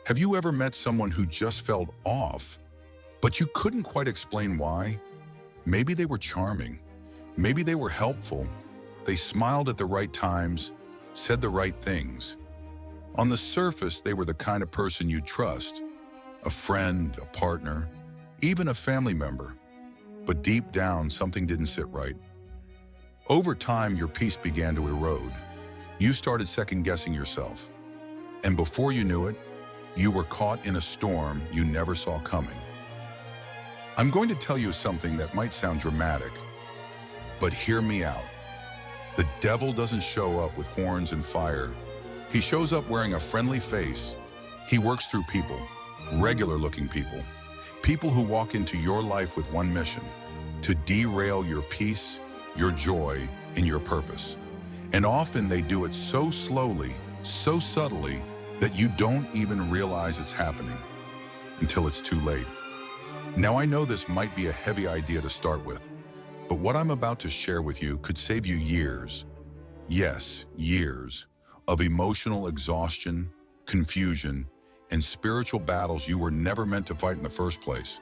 Have you ever met someone who just felt off, but you couldn't quite explain why? Maybe they were charming. Maybe they were helpful. They smiled at the right times, said the right things. On the surface, they were the kind of person you'd trust, a friend, a partner, even a family member. But deep down, something didn't sit right. Over time, your peace began to erode. You started second-guessing yourself. And before you knew it, you were caught in a storm you never saw coming. I'm going to tell you something that might sound dramatic, but hear me out. The devil doesn't show up with horns and fire. He shows up wearing a friendly face. He works through people, regular-looking people, people who walk into your life with one mission: to derail your peace, your joy, and your purpose. And often they do it so slowly, so subtly, that you don't even realize it's happening until it's too late. Now, I know this might be a heavy idea to start with, but what I'm about to share with you could save you years, yes, years, of emotional exhaustion, confusion, and spiritual battles you were never meant to fight in the first place.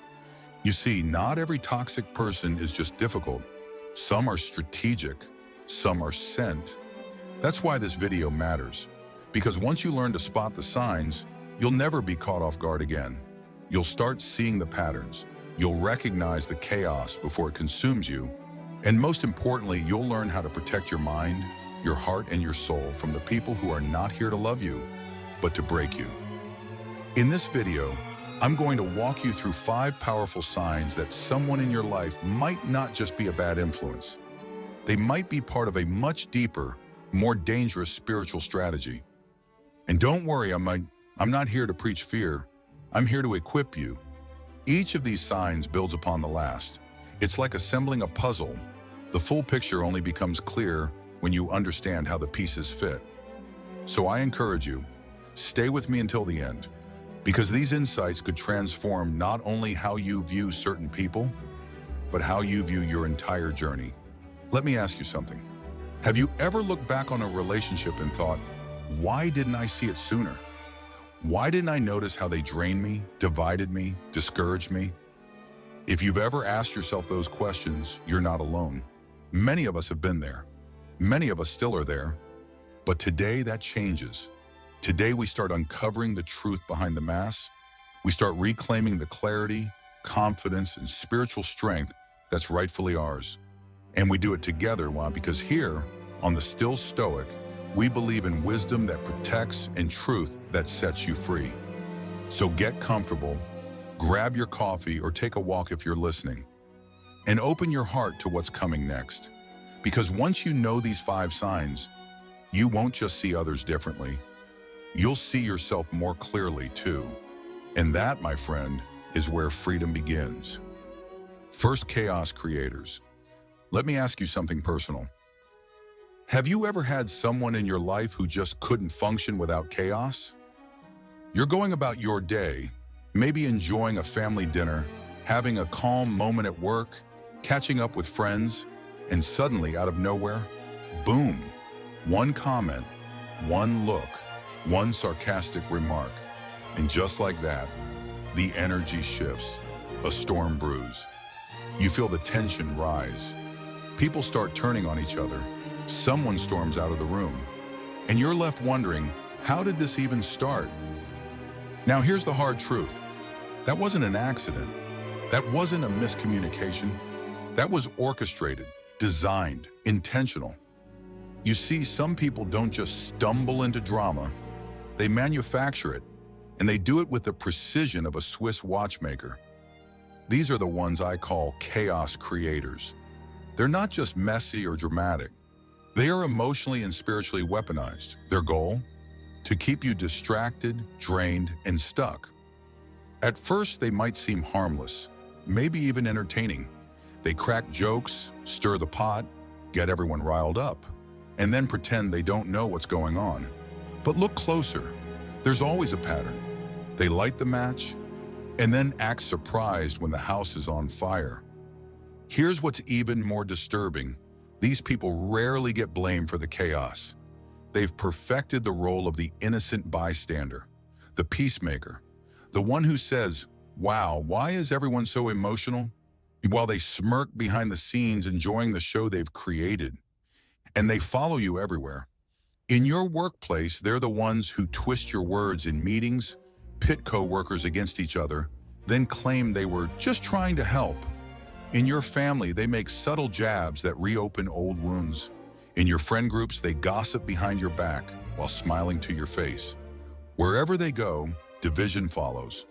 You see, not every toxic person is just difficult. Some are strategic, some are sent. That's why this video matters, because once you learn to spot the signs, you'll never be caught off guard again. You'll start seeing the patterns. You'll recognize the chaos before it consumes you. And most importantly, you'll learn how to protect your mind, your heart, and your soul from the people who are not here to love you, but to break you. In this video, I'm going to walk you through 5 powerful signs that someone in your life might not just be a bad influence. They might be part of a much deeper, more dangerous spiritual strategy. And don't worry, I'm not here to preach fear. I'm here to equip you. Each of these signs builds upon the last. It's like assembling a puzzle. The full picture only becomes clear when you understand how the pieces fit. So I encourage you, stay with me until the end, because these insights could transform not only how you view certain people, but how you view your entire journey. Let me ask you something. Have you ever looked back on a relationship and thought, why didn't I see it sooner? Why didn't I notice how they drained me, divided me, discouraged me? If you've ever asked yourself those questions, you're not alone. Many of us have been there. Many of us still are there. But today that changes. Today we start uncovering the truth behind the mask. We start reclaiming the clarity, confidence, and spiritual strength that's rightfully ours. And we do it together. Why? Because here, on the Still Stoic, we believe in wisdom that protects and truth that sets you free. So get comfortable, grab your coffee or take a walk if you're listening, and open your heart to what's coming next. Because once you know these 5 signs, you won't just see others differently. You'll see yourself more clearly too. And that, my friend, is where freedom begins. First, chaos creators. Let me ask you something personal. Have you ever had someone in your life who just couldn't function without chaos? You're going about your day, maybe enjoying a family dinner, having a calm moment at work, catching up with friends, and suddenly, out of nowhere, boom, one comment, one look, one sarcastic remark, and just like that, the energy shifts, a storm brews. You feel the tension rise. People start turning on each other. Someone storms out of the room, and you're left wondering, how did this even start? Now here's the hard truth. That wasn't an accident. That wasn't a miscommunication. That was orchestrated, designed, intentional. You see, some people don't just stumble into drama. They manufacture it, and they do it with the precision of a Swiss watchmaker. These are the ones I call chaos creators. They're not just messy or dramatic. They are emotionally and spiritually weaponized. Their goal? To keep you distracted, drained, and stuck. At first, they might seem harmless, maybe even entertaining. They crack jokes, stir the pot, get everyone riled up, and then pretend they don't know what's going on. But look closer. There's always a pattern. They light the match, and then act surprised when the house is on fire. Here's what's even more disturbing. These people rarely get blamed for the chaos. They've perfected the role of the innocent bystander, the peacemaker, the one who says, "Wow, why is everyone so emotional?" while they smirk behind the scenes enjoying the show they've created. And they follow you everywhere. In your workplace, they're the ones who twist your words in meetings, pit co-workers against each other, then claim they were just trying to help. In your family, they make subtle jabs that reopen old wounds. In your friend groups, they gossip behind your back while smiling to your face. Wherever they go, division follows.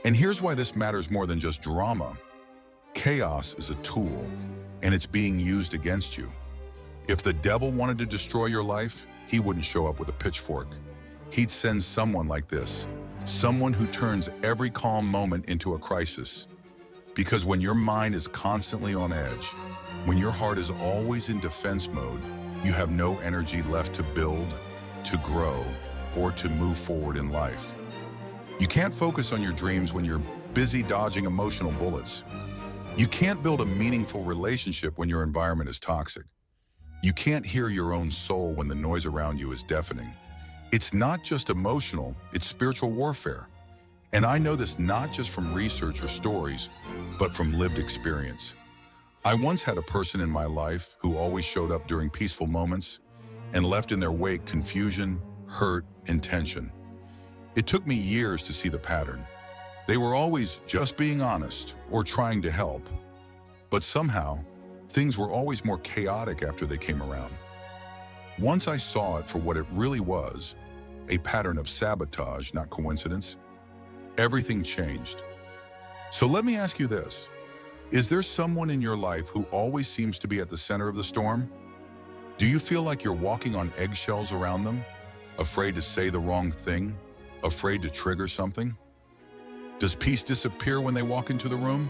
And here's why this matters more than just drama. Chaos is a tool, and it's being used against you. If the devil wanted to destroy your life, he wouldn't show up with a pitchfork. He'd send someone like this, someone who turns every calm moment into a crisis. Because when your mind is constantly on edge, when your heart is always in defense mode, you have no energy left to build, to grow, or to move forward in life. You can't focus on your dreams when you're busy dodging emotional bullets. You can't build a meaningful relationship when your environment is toxic. You can't hear your own soul when the noise around you is deafening. It's not just emotional, it's spiritual warfare. And I know this not just from research or stories, but from lived experience. I once had a person in my life who always showed up during peaceful moments and left in their wake confusion, hurt, and tension. It took me years to see the pattern. They were always just being honest or trying to help. But somehow, things were always more chaotic after they came around. Once I saw it for what it really was, a pattern of sabotage, not coincidence, everything changed. So let me ask you this. Is there someone in your life who always seems to be at the center of the storm? Do you feel like you're walking on eggshells around them, afraid to say the wrong thing, afraid to trigger something? Does peace disappear when they walk into the room?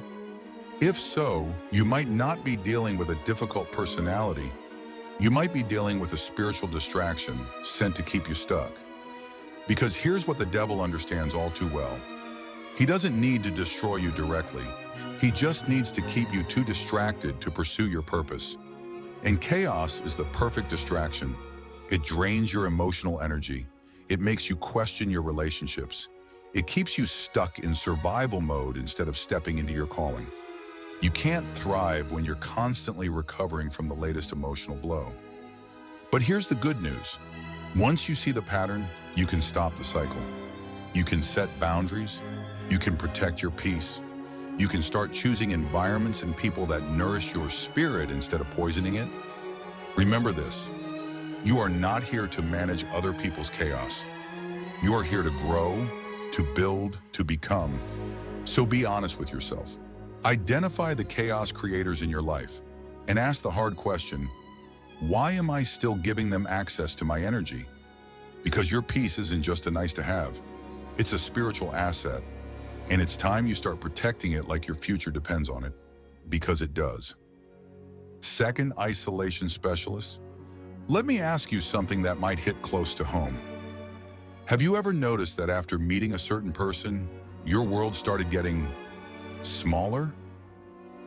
If so, you might not be dealing with a difficult personality. You might be dealing with a spiritual distraction sent to keep you stuck. Because here's what the devil understands all too well. He doesn't need to destroy you directly. He just needs to keep you too distracted to pursue your purpose. And chaos is the perfect distraction. It drains your emotional energy. It makes you question your relationships. It keeps you stuck in survival mode instead of stepping into your calling. You can't thrive when you're constantly recovering from the latest emotional blow. But here's the good news. Once you see the pattern, you can stop the cycle. You can set boundaries. You can protect your peace. You can start choosing environments and people that nourish your spirit instead of poisoning it. Remember this. You are not here to manage other people's chaos. You are here to grow, to build, to become. So be honest with yourself. Identify the chaos creators in your life and ask the hard question, why am I still giving them access to my energy? Because your peace isn't just a nice to have. It's a spiritual asset, and it's time you start protecting it like your future depends on it, because it does. Second, isolation specialist. Let me ask you something that might hit close to home. Have you ever noticed that after meeting a certain person, your world started getting smaller?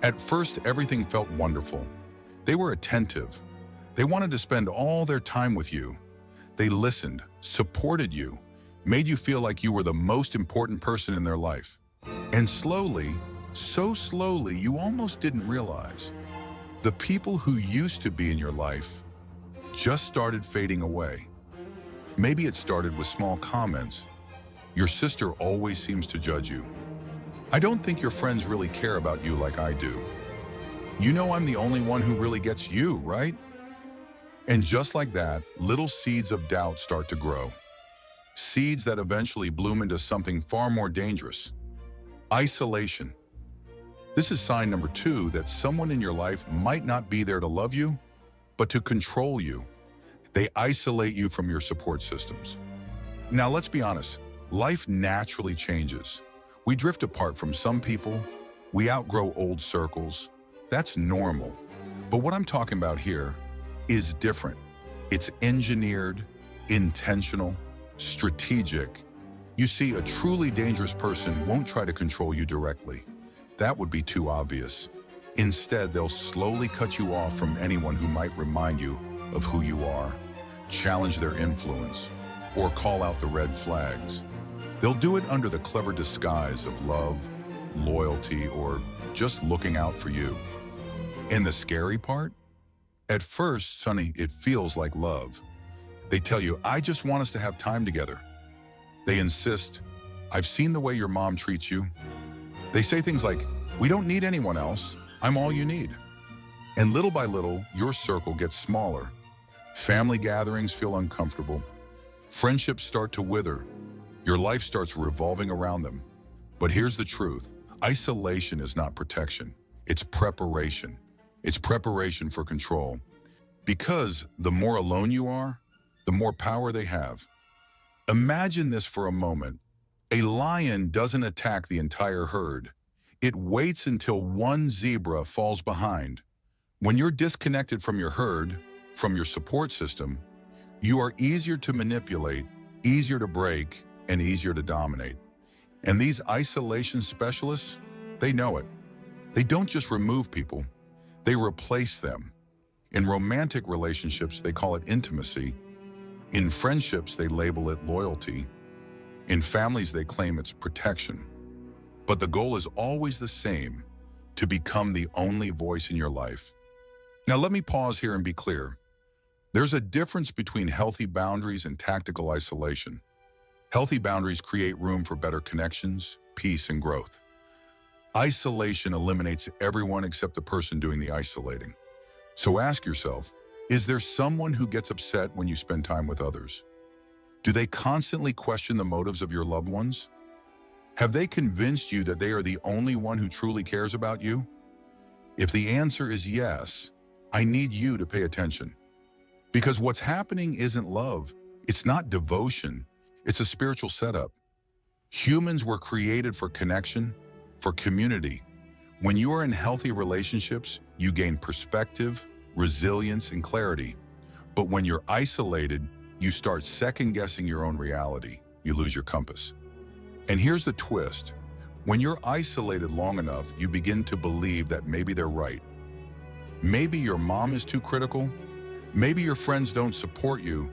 At first, everything felt wonderful. They were attentive. They wanted to spend all their time with you. They listened, supported you, made you feel like you were the most important person in their life. And slowly, so slowly, you almost didn't realize, the people who used to be in your life just started fading away. Maybe it started with small comments. Your sister always seems to judge you. I don't think your friends really care about you like I do. You know I'm the only one who really gets you, right? And just like that, little seeds of doubt start to grow. Seeds that eventually bloom into something far more dangerous. Isolation. This is sign number 2 that someone in your life might not be there to love you, but to control you. They isolate you from your support systems. Now let's be honest, life naturally changes. We drift apart from some people, we outgrow old circles. That's normal. But what I'm talking about here is different. It's engineered, intentional, strategic. You see, a truly dangerous person won't try to control you directly. That would be too obvious. Instead, they'll slowly cut you off from anyone who might remind you of who you are, challenge their influence, or call out the red flags. They'll do it under the clever disguise of love, loyalty, or just looking out for you. And the scary part? At first, Sonny, it feels like love. They tell you, I just want us to have time together. They insist, I've seen the way your mom treats you. They say things like, we don't need anyone else. I'm all you need. And little by little, your circle gets smaller. Family gatherings feel uncomfortable. Friendships start to wither. Your life starts revolving around them. But here's the truth. Isolation is not protection. It's preparation. It's preparation for control. Because the more alone you are, the more power they have. Imagine this for a moment. A lion doesn't attack the entire herd. It waits until one zebra falls behind. When you're disconnected from your herd, from your support system, you are easier to manipulate, easier to break, and easier to dominate. And these isolation specialists, they know it. They don't just remove people, they replace them. In romantic relationships, they call it intimacy. In friendships, they label it loyalty. In families, they claim it's protection. But the goal is always the same, to become the only voice in your life. Now let me pause here and be clear. There's a difference between healthy boundaries and tactical isolation. Healthy boundaries create room for better connections, peace, and growth. Isolation eliminates everyone except the person doing the isolating. So ask yourself, is there someone who gets upset when you spend time with others? Do they constantly question the motives of your loved ones? Have they convinced you that they are the only one who truly cares about you? If the answer is yes, I need you to pay attention. Because what's happening isn't love, it's not devotion, it's a spiritual setup. Humans were created for connection, for community. When you are in healthy relationships, you gain perspective, resilience, and clarity. But when you're isolated, you start second-guessing your own reality. You lose your compass. And here's the twist. When you're isolated long enough, you begin to believe that maybe they're right. Maybe your mom is too critical. Maybe your friends don't support you.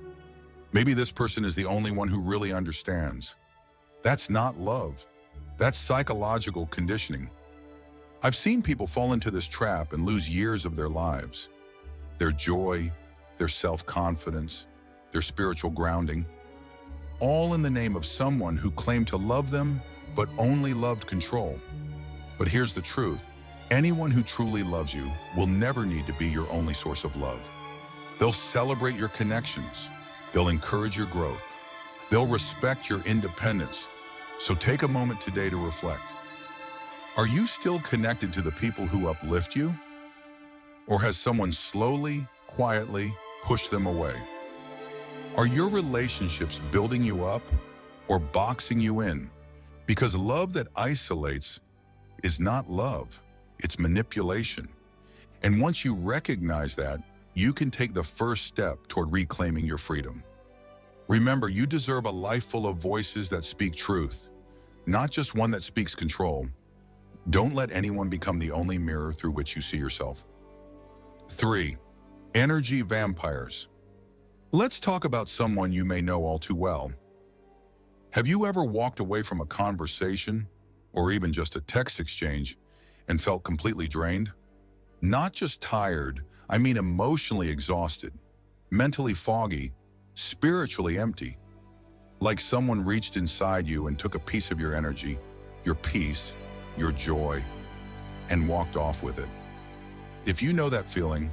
Maybe this person is the only one who really understands. That's not love. That's psychological conditioning. I've seen people fall into this trap and lose years of their lives. Their joy, their self-confidence, their spiritual grounding, all in the name of someone who claimed to love them, but only loved control. But here's the truth. Anyone who truly loves you will never need to be your only source of love. They'll celebrate your connections. They'll encourage your growth. They'll respect your independence. So take a moment today to reflect. Are you still connected to the people who uplift you? Or has someone slowly, quietly pushed them away? Are your relationships building you up or boxing you in? Because love that isolates is not love, it's manipulation. And once you recognize that, you can take the first step toward reclaiming your freedom. Remember, you deserve a life full of voices that speak truth, not just one that speaks control. Don't let anyone become the only mirror through which you see yourself. 3. Energy vampires. Let's talk about someone you may know all too well. Have you ever walked away from a conversation, or even just a text exchange, and felt completely drained? Not just tired, I mean emotionally exhausted, mentally foggy, spiritually empty. Like someone reached inside you and took a piece of your energy, your peace, your joy, and walked off with it. If you know that feeling,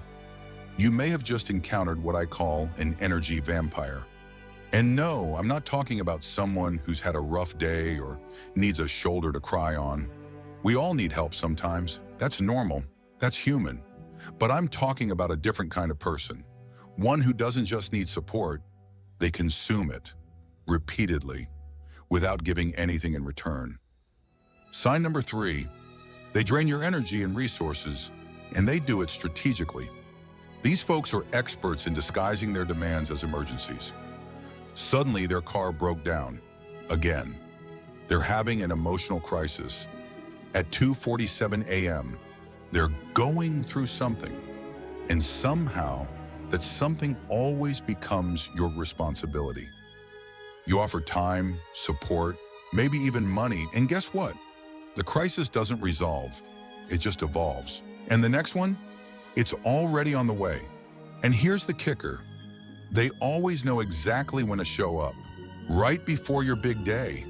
you may have just encountered what I call an energy vampire. And no, I'm not talking about someone who's had a rough day or needs a shoulder to cry on. We all need help sometimes. That's normal. That's human. But I'm talking about a different kind of person. One who doesn't just need support, they consume it repeatedly without giving anything in return. Sign number 3, they drain your energy and resources, and they do it strategically. These folks are experts in disguising their demands as emergencies. Suddenly, their car broke down. Again. They're having an emotional crisis. At 2:47 a.m., they're going through something. And somehow, that something always becomes your responsibility. You offer time, support, maybe even money. And guess what? The crisis doesn't resolve, it just evolves. And the next one? It's already on the way. And here's the kicker. They always know exactly when to show up. Right before your big day.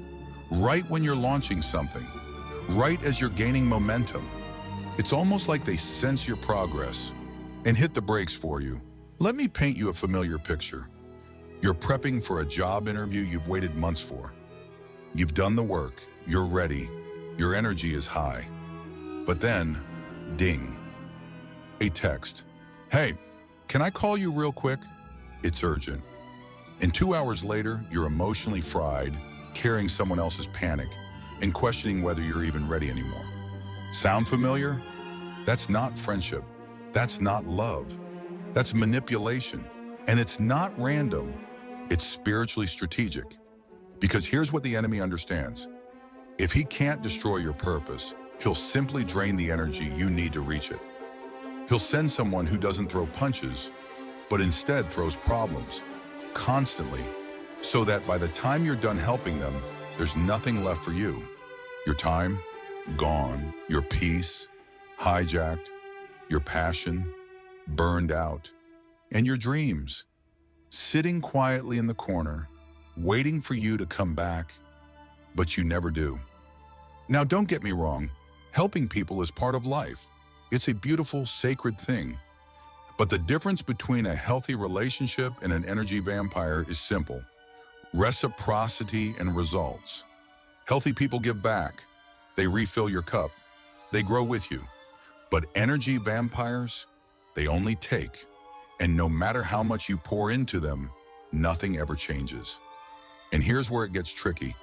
Right when you're launching something. Right as you're gaining momentum. It's almost like they sense your progress and hit the brakes for you. Let me paint you a familiar picture. You're prepping for a job interview you've waited months for. You've done the work, you're ready, your energy is high. But then, ding, a text. Hey, can I call you real quick? It's urgent. And 2 hours later, you're emotionally fried, carrying someone else's panic, and questioning whether you're even ready anymore. Sound familiar? That's not friendship. That's not love. That's manipulation. And it's not random. It's spiritually strategic. Because here's what the enemy understands. If he can't destroy your purpose, he'll simply drain the energy you need to reach it. He'll send someone who doesn't throw punches, but instead throws problems, constantly, so that by the time you're done helping them, there's nothing left for you. Your time, gone. Your peace, hijacked. Your passion, burned out. And your dreams, sitting quietly in the corner, waiting for you to come back, but you never do. Now, don't get me wrong. Helping people is part of life. It's a beautiful, sacred thing. But the difference between a healthy relationship and an energy vampire is simple. Reciprocity and results. Healthy people give back. They refill your cup. They grow with you. But energy vampires, they only take. And no matter how much you pour into them, nothing ever changes. And here's where it gets tricky.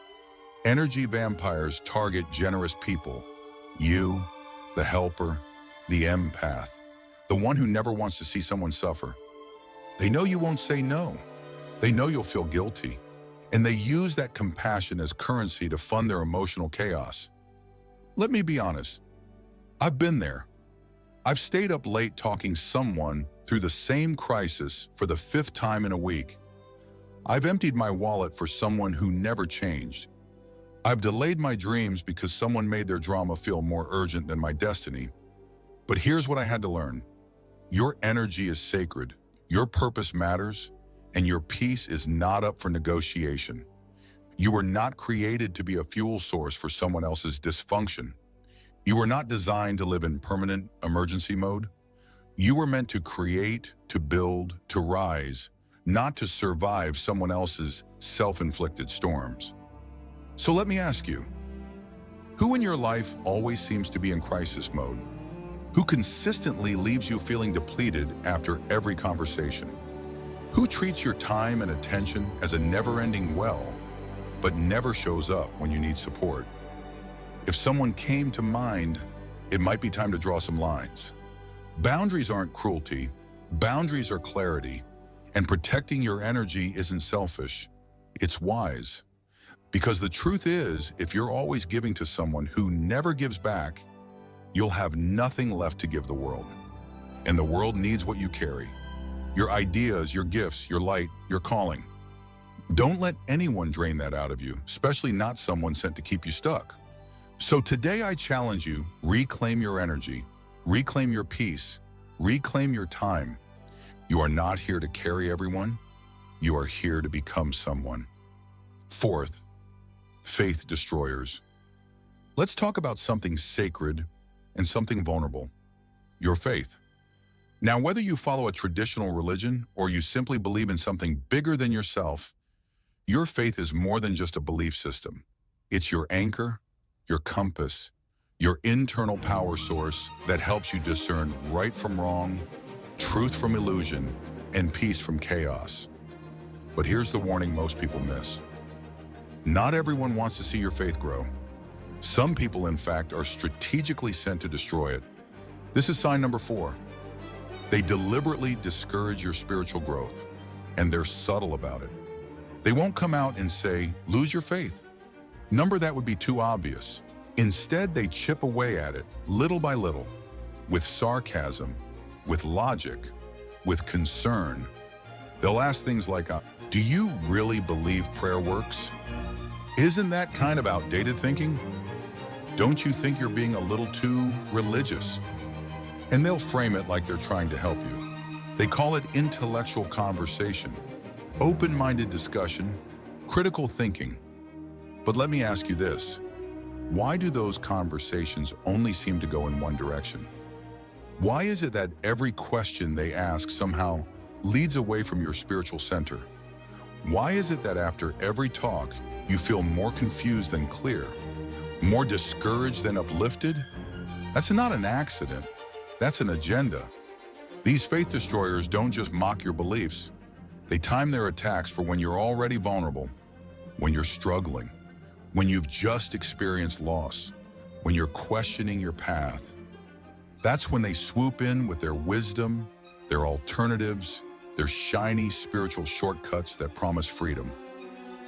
Energy vampires target generous people. You, the helper, the empath, the one who never wants to see someone suffer. They know you won't say no. They know you'll feel guilty. And they use that compassion as currency to fund their emotional chaos. Let me be honest. I've been there. I've stayed up late talking someone through the same crisis for the 5th time in a week. I've emptied my wallet for someone who never changed. I've delayed my dreams because someone made their drama feel more urgent than my destiny. But here's what I had to learn. Your energy is sacred, your purpose matters, and your peace is not up for negotiation. You were not created to be a fuel source for someone else's dysfunction. You were not designed to live in permanent emergency mode. You were meant to create, to build, to rise, not to survive someone else's self-inflicted storms. So let me ask you, who in your life always seems to be in crisis mode? Who consistently leaves you feeling depleted after every conversation? Who treats your time and attention as a never-ending well, but never shows up when you need support? If someone came to mind, it might be time to draw some lines. Boundaries aren't cruelty, boundaries are clarity, and protecting your energy isn't selfish, it's wise. Because the truth is, if you're always giving to someone who never gives back, you'll have nothing left to give the world. And the world needs what you carry. Your ideas, your gifts, your light, your calling. Don't let anyone drain that out of you, especially not someone sent to keep you stuck. So today I challenge you, reclaim your energy, reclaim your peace, reclaim your time. You are not here to carry everyone. You are here to become someone. 4th, faith destroyers. Let's talk about something sacred and something vulnerable, your faith. Now, whether you follow a traditional religion or you simply believe in something bigger than yourself, your faith is more than just a belief system. It's your anchor, your compass, your internal power source that helps you discern right from wrong, truth from illusion, and peace from chaos. But here's the warning most people miss. Not everyone wants to see your faith grow. Some people, in fact, are strategically sent to destroy it. This is sign number 4. They deliberately discourage your spiritual growth, and they're subtle about it. They won't come out and say, lose your faith. That would be too obvious. Instead, they chip away at it, little by little, with sarcasm, with logic, with concern. They'll ask things like, do you really believe prayer works? Isn't that kind of outdated thinking? Don't you think you're being a little too religious? And they'll frame it like they're trying to help you. They call it intellectual conversation, open-minded discussion, critical thinking. But let me ask you this. Why do those conversations only seem to go in one direction? Why is it that every question they ask somehow leads away from your spiritual center? Why is it that after every talk, you feel more confused than clear, more discouraged than uplifted? That's not an accident. That's an agenda. These faith destroyers don't just mock your beliefs. They time their attacks for when you're already vulnerable, when you're struggling, when you've just experienced loss, when you're questioning your path. That's when they swoop in with their wisdom, their alternatives, their shiny spiritual shortcuts that promise freedom,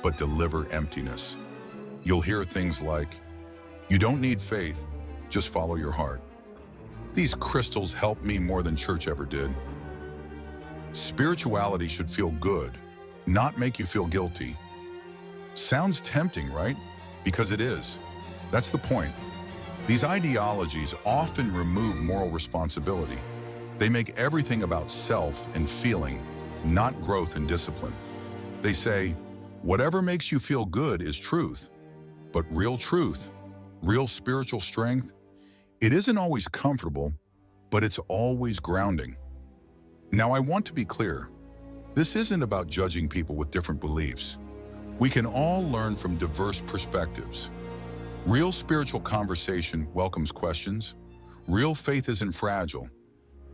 but deliver emptiness. You'll hear things like, "You don't need faith, just follow your heart. These crystals help me more than church ever did." Spirituality should feel good, not make you feel guilty. Sounds tempting, right? Because it is. That's the point. These ideologies often remove moral responsibility. They make everything about self and feeling, not growth and discipline. They say, whatever makes you feel good is truth. But real truth, real spiritual strength, it isn't always comfortable, but it's always grounding. Now, I want to be clear. This isn't about judging people with different beliefs. We can all learn from diverse perspectives. Real spiritual conversation welcomes questions. Real faith isn't fragile.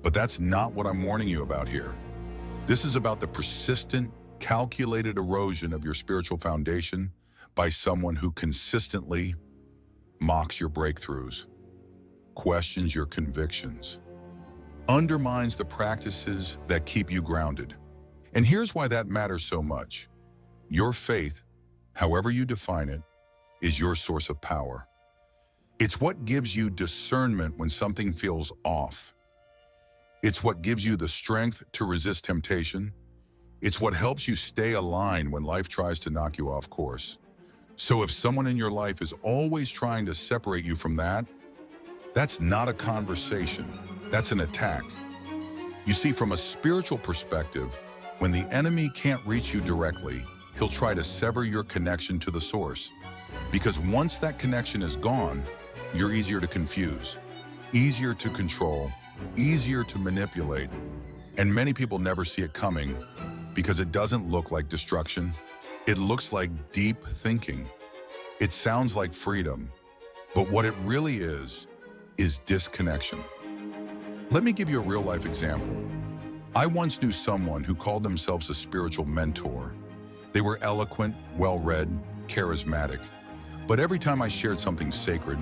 But that's not what I'm warning you about here. This is about the persistent, calculated erosion of your spiritual foundation by someone who consistently mocks your breakthroughs, questions your convictions, undermines the practices that keep you grounded. And here's why that matters so much. Your faith, however you define it, is your source of power. It's what gives you discernment when something feels off. It's what gives you the strength to resist temptation. It's what helps you stay aligned when life tries to knock you off course. So if someone in your life is always trying to separate you from that, that's not a conversation, that's an attack. You see, from a spiritual perspective, when the enemy can't reach you directly, he'll try to sever your connection to the source. Because once that connection is gone, you're easier to confuse, easier to control, easier to manipulate. And many people never see it coming because it doesn't look like destruction. It looks like deep thinking. It sounds like freedom. But what it really is disconnection. Let me give you a real-life example. I once knew someone who called themselves a spiritual mentor. They were eloquent, well-read, charismatic. But every time I shared something sacred,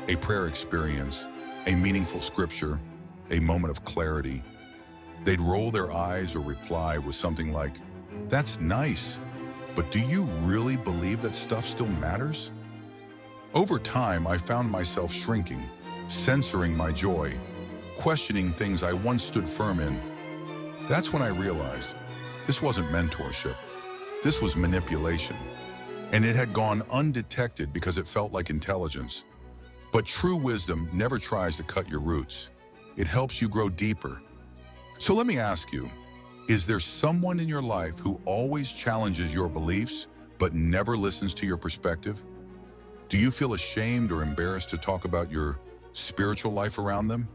a prayer experience, a meaningful scripture, a moment of clarity, they'd roll their eyes or reply with something like, "That's nice, but do you really believe that stuff still matters?" Over time, I found myself shrinking, censoring my joy, questioning things I once stood firm in. That's when I realized this wasn't mentorship. This was manipulation. And it had gone undetected because it felt like intelligence. But true wisdom never tries to cut your roots. It helps you grow deeper. So let me ask you, is there someone in your life who always challenges your beliefs but never listens to your perspective? Do you feel ashamed or embarrassed to talk about your spiritual life around them?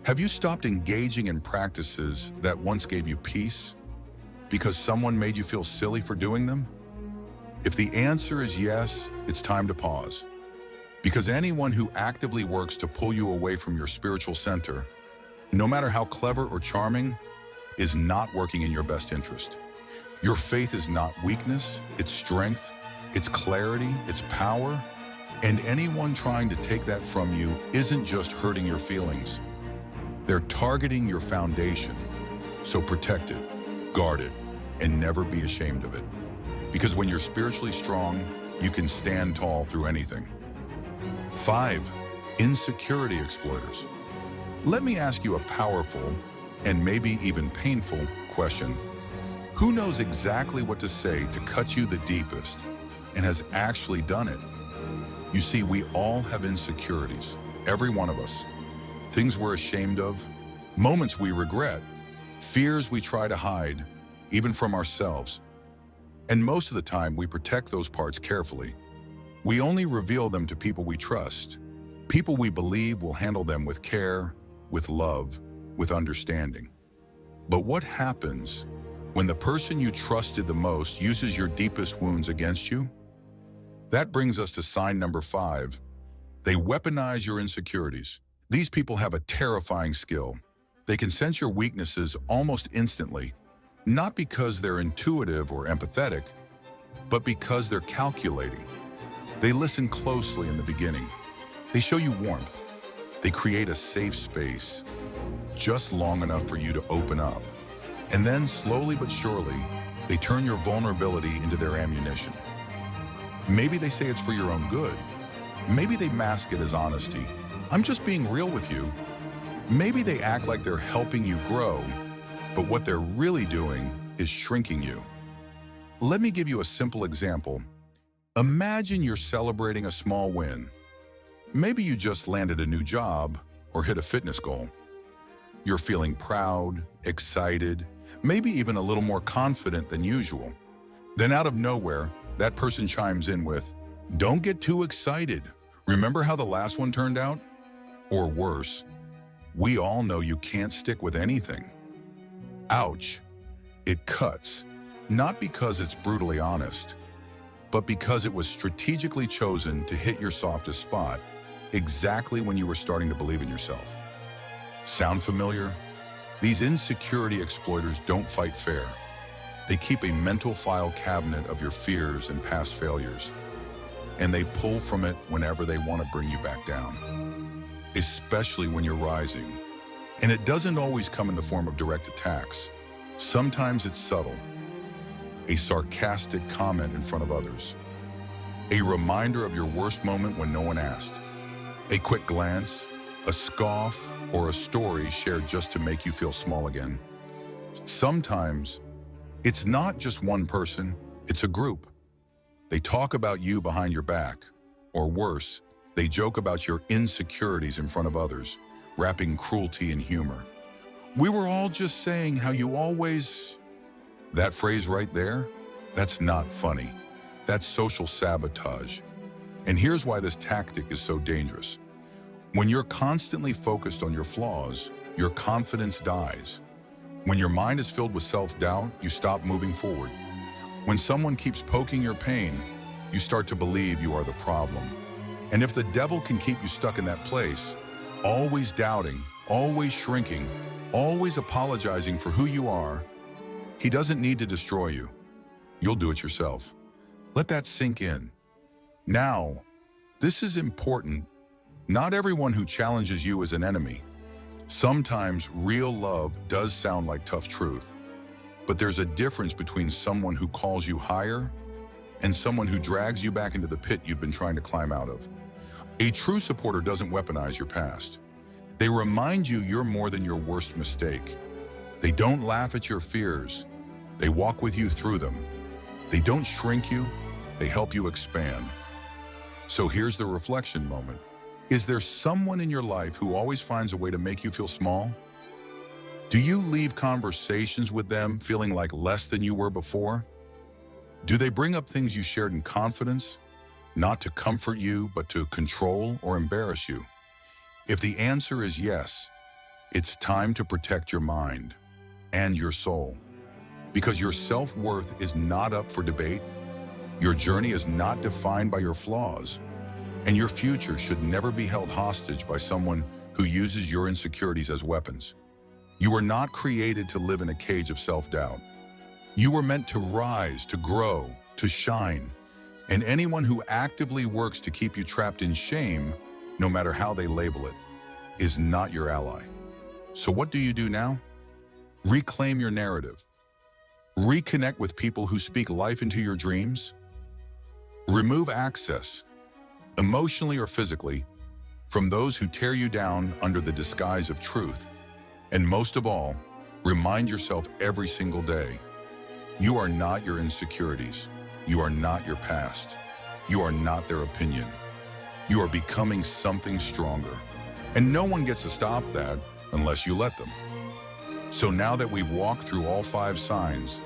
Have you stopped engaging in practices that once gave you peace because someone made you feel silly for doing them? If the answer is yes, it's time to pause. Because anyone who actively works to pull you away from your spiritual center, no matter how clever or charming, is not working in your best interest. Your faith is not weakness, it's strength, it's clarity, it's power. And anyone trying to take that from you isn't just hurting your feelings. They're targeting your foundation. So protect it, guard it, and never be ashamed of it. Because when you're spiritually strong, you can stand tall through anything. 5. Insecurity exploiters. Let me ask you a powerful and maybe even painful question. Who knows exactly what to say to cut you the deepest and has actually done it. You see, we all have insecurities, every one of us. Things we're ashamed of, moments we regret, fears we try to hide, even from ourselves. And most of the time, we protect those parts carefully. We only reveal them to people we trust, people we believe will handle them with care, with love, with understanding. But what happens when the person you trusted the most uses your deepest wounds against you? That brings us to sign number 5. They weaponize your insecurities. These people have a terrifying skill. They can sense your weaknesses almost instantly, not because they're intuitive or empathetic, but because they're calculating. They listen closely in the beginning. They show you warmth. They create a safe space, just long enough for you to open up. And then, slowly but surely, they turn your vulnerability into their ammunition. Maybe they say it's for your own good. Maybe they mask it as honesty. I'm just being real with you. Maybe they act like they're helping you grow, but what they're really doing is shrinking you. Let me give you a simple example. Imagine you're celebrating a small win. Maybe you just landed a new job or hit a fitness goal. You're feeling proud, excited, maybe even a little more confident than usual. Then out of nowhere, that person chimes in with, "Don't get too excited. Remember how the last one turned out?" Or worse, "We all know you can't stick with anything." Ouch. It cuts, not because it's brutally honest, but because it was strategically chosen to hit your softest spot, exactly when you were starting to believe in yourself. Sound familiar? These insecurity exploiters don't fight fair. They keep a mental file cabinet of your fears and past failures, and they pull from it whenever they want to bring you back down, especially when you're rising. And it doesn't always come in the form of direct attacks. Sometimes it's subtle. A sarcastic comment in front of others. A reminder of your worst moment when no one asked. A quick glance, a scoff, or a story shared just to make you feel small again. Sometimes, it's not just one person, it's a group. They talk about you behind your back, or worse, they joke about your insecurities in front of others, wrapping cruelty in humor. "We were all just saying how you always..." That phrase right there, that's not funny. That's social sabotage. And here's why this tactic is so dangerous. When you're constantly focused on your flaws, your confidence dies. When your mind is filled with self-doubt, you stop moving forward. When someone keeps poking your pain, you start to believe you are the problem. And if the devil can keep you stuck in that place, always doubting, always shrinking, always apologizing for who you are, he doesn't need to destroy you. You'll do it yourself. Let that sink in. Now, this is important. Not everyone who challenges you is an enemy. Sometimes real love does sound like tough truth, but there's a difference between someone who calls you higher and someone who drags you back into the pit you've been trying to climb out of. A true supporter doesn't weaponize your past. They remind you you're more than your worst mistake. They don't laugh at your fears. They walk with you through them. They don't shrink you. They help you expand. So here's the reflection moment. Is there someone in your life who always finds a way to make you feel small? Do you leave conversations with them feeling like less than you were before? Do they bring up things you shared in confidence, not to comfort you, but to control or embarrass you? If the answer is yes, it's time to protect your mind and your soul, because your self-worth is not up for debate. Your journey is not defined by your flaws, and your future should never be held hostage by someone who uses your insecurities as weapons. You were not created to live in a cage of self-doubt. You were meant to rise, to grow, to shine, and anyone who actively works to keep you trapped in shame, no matter how they label it, is not your ally. So what do you do now? Reclaim your narrative. Reconnect with people who speak life into your dreams. Remove access, emotionally or physically, from those who tear you down under the disguise of truth. And most of all, remind yourself every single day, you are not your insecurities. You are not your past. You are not their opinion. You are becoming something stronger. And no one gets to stop that unless you let them. So now that we've walked through all 5 signs,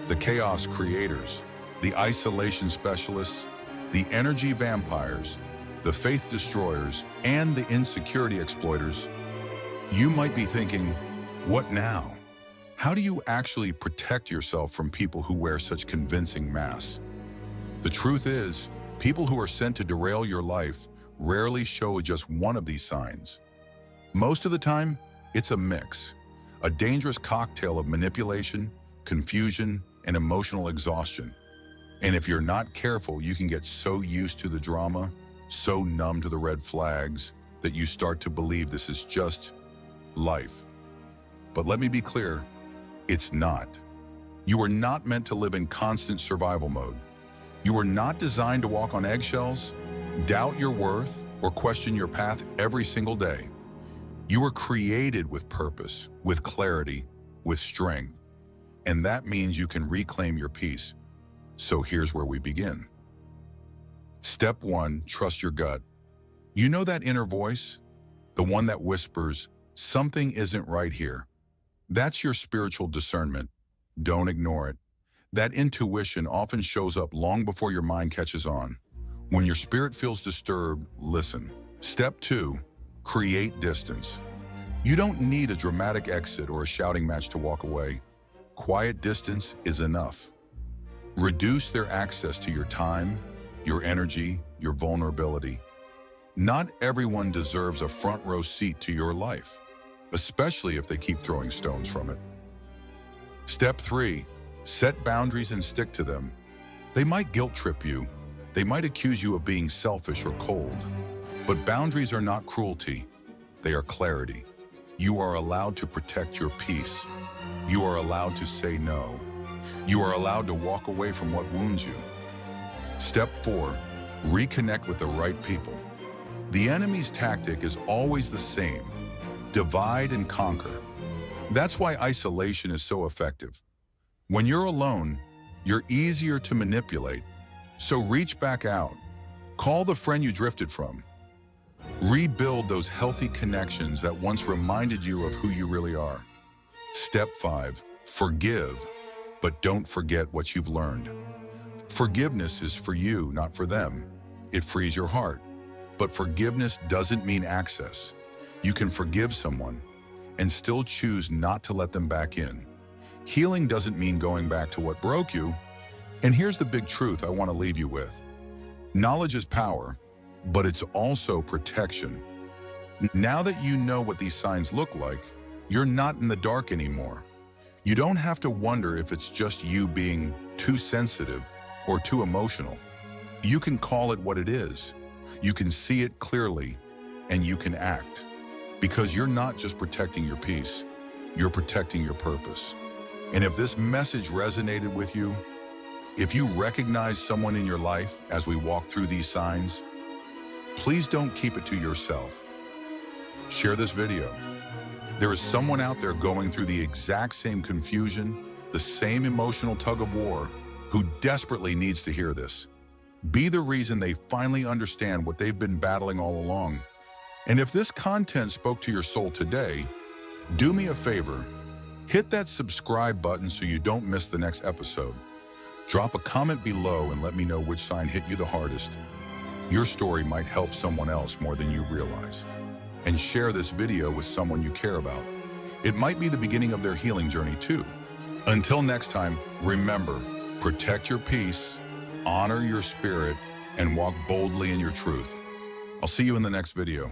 the chaos creators, the isolation specialists, the energy vampires, the faith destroyers, and the insecurity exploiters, you might be thinking, what now? How do you actually protect yourself from people who wear such convincing masks? The truth is, people who are sent to derail your life rarely show just one of these signs. Most of the time, it's a mix, a dangerous cocktail of manipulation, confusion, and emotional exhaustion. And if you're not careful, you can get so used to the drama, so numb to the red flags, that you start to believe this is just life. But let me be clear, it's not. You are not meant to live in constant survival mode. You are not designed to walk on eggshells, doubt your worth, or question your path every single day. You were created with purpose, with clarity, with strength, and that means you can reclaim your peace. So here's where we begin. Step 1, trust your gut. You know that inner voice? The one that whispers, something isn't right here. That's your spiritual discernment. Don't ignore it. That intuition often shows up long before your mind catches on. When your spirit feels disturbed, listen. Step 2, create distance. You don't need a dramatic exit or a shouting match to walk away. Quiet distance is enough. Reduce their access to your time, your energy, your vulnerability. Not everyone deserves a front row seat to your life, especially if they keep throwing stones from it. Step 3, set boundaries and stick to them. They might guilt trip you. They might accuse you of being selfish or cold. But boundaries are not cruelty. They are clarity. You are allowed to protect your peace. You are allowed to say no. You are allowed to walk away from what wounds you. Step 4, reconnect with the right people. The enemy's tactic is always the same: divide and conquer. That's why isolation is so effective. When you're alone, you're easier to manipulate. So reach back out. Call the friend you drifted from. Rebuild those healthy connections that once reminded you of who you really are. Step 5, forgive, but don't forget what you've learned. Forgiveness is for you, not for them. It frees your heart. But forgiveness doesn't mean access. You can forgive someone and still choose not to let them back in. Healing doesn't mean going back to what broke you. And here's the big truth I want to leave you with. Knowledge is power, but it's also protection. Now that you know what these signs look like, you're not in the dark anymore. You don't have to wonder if it's just you being too sensitive or too emotional. You can call it what it is. You can see it clearly, and you can act. Because you're not just protecting your peace, you're protecting your purpose. And if this message resonated with you, if you recognize someone in your life as we walk through these signs, please don't keep it to yourself. Share this video. There is someone out there going through the exact same confusion, the same emotional tug of war, who desperately needs to hear this. Be the reason they finally understand what they've been battling all along. And if this content spoke to your soul today, do me a favor. Hit that subscribe button so you don't miss the next episode. Drop a comment below and let me know which sign hit you the hardest. Your story might help someone else more than you realize. And share this video with someone you care about. It might be the beginning of their healing journey too. Until next time, remember, protect your peace, honor your spirit, and walk boldly in your truth. I'll see you in the next video.